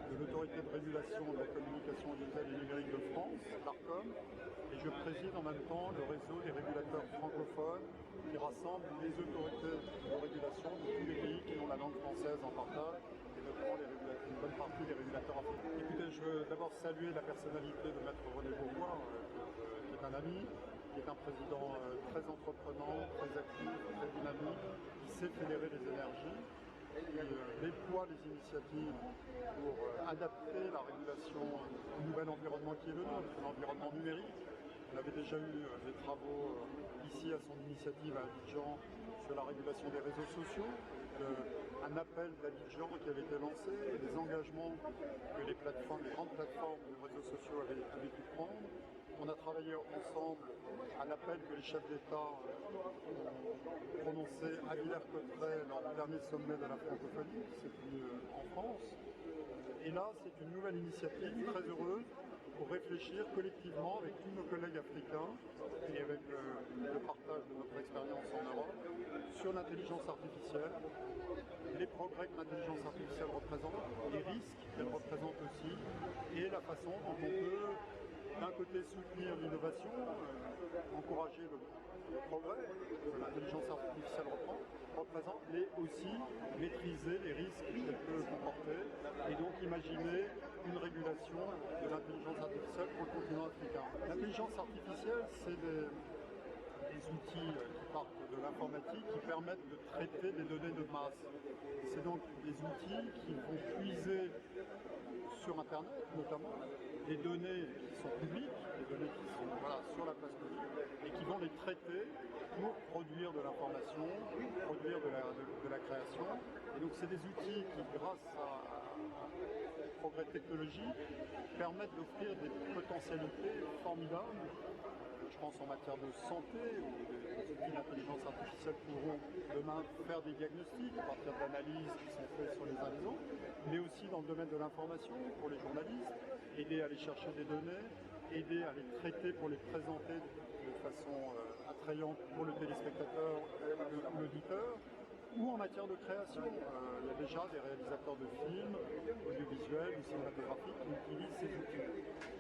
de l'Autorité de régulation de la communication audiovisuelle et numérique de France, l'ARCOM, et je préside en même temps le réseau des régulateurs francophones qui rassemble les autorités de régulation de tous les pays qui ont la langue française en partage, et notamment une bonne partie des régulateurs africains. Écoutez, je veux d'abord saluer la personnalité de Maître René Beauvois, qui est un ami, qui est un président très entreprenant, très actif, très dynamique, qui sait fédérer les énergies, qui déploie les initiatives pour adapter la régulation au nouvel environnement qui est le nôtre, l'environnement numérique. On avait déjà eu des travaux ici à son initiative à Abidjan sur la régulation des réseaux sociaux, un appel d'Abidjan qui avait été lancé et des engagements que les grandes plateformes de réseaux sociaux avaient pu prendre. On a travaillé ensemble à l'appel que les chefs d'État ont prononcé à Villers-Cotterêts lors du dernier sommet de la francophonie qui s'est tenu en France. Et là, c'est une nouvelle initiative très heureuse pour réfléchir collectivement avec tous nos collègues africains et avec le partage de notre expérience en Europe sur l'intelligence artificielle, les progrès que l'intelligence artificielle représente, les risques qu'elle représente aussi, et la façon dont on peut d'un côté soutenir l'innovation, encourager le progrès que l'intelligence artificielle représente, mais aussi maîtriser les risques qu'elle peut comporter et donc imaginer une régulation de l'intelligence artificielle pour le continent africain. L'intelligence artificielle, c'est des outils qui partent de l'informatique qui permettent de traiter des données de masse. C'est donc des outils qui vont puiser sur Internet notamment des données qui sont publiques, des données qui sont sur la place publique et qui vont les traiter pour produire de l'information, produire de la création. Et donc c'est des outils qui, grâce au progrès technologique, permettent d'offrir des potentialités formidables. Je pense en matière de santé, où les outils d'intelligence artificielle pourront demain faire des diagnostics à partir d'analyses qui sont faites sur les uns les autres, mais aussi dans le domaine de l'information pour les journalistes, aider à aller chercher des données, aider à les traiter pour les présenter de façon attrayante pour le téléspectateur ou l'auditeur, ou en matière de création. Il y a déjà des réalisateurs de films, audiovisuels ou cinématographiques qui utilisent ces outils.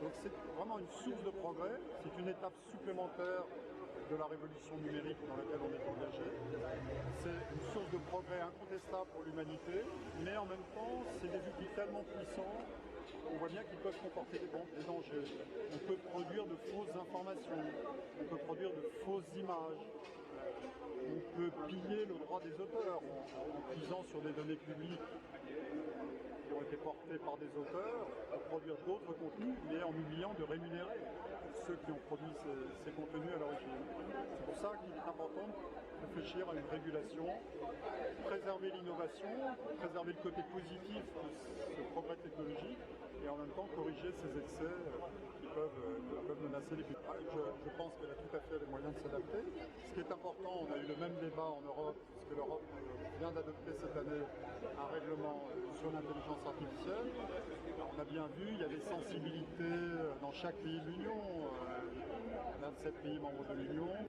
Donc c'est vraiment une source de progrès, c'est une étape supplémentaire de la révolution numérique dans laquelle on est engagé. C'est une source de progrès incontestable pour l'humanité, mais en même temps, c'est des outils tellement puissants on voit bien qu'ils peuvent comporter des dangers. On peut produire de fausses informations, on peut produire de fausses images, on peut piller le droit des auteurs en puisant sur des données publiques qui ont été portées par des auteurs pour produire d'autres contenus, mais en oubliant de rémunérer ceux qui ont produit ces contenus à l'origine. C'est pour ça qu'il est important de réfléchir à une régulation, préserver l'innovation, préserver le côté positif de ce progrès technologique et en même temps corriger ces excès qui peuvent menacer les publics. Je pense qu'elle a tout à fait les moyens de s'adapter. Ce qui est important, on a eu le même débat en Europe, puisque l'Europe vient d'adopter cette année un règlement sur l'intelligence artificielle. On a bien vu, il y a des sensibilités dans chaque pays de l'Union, 27 pays membres de l'Union.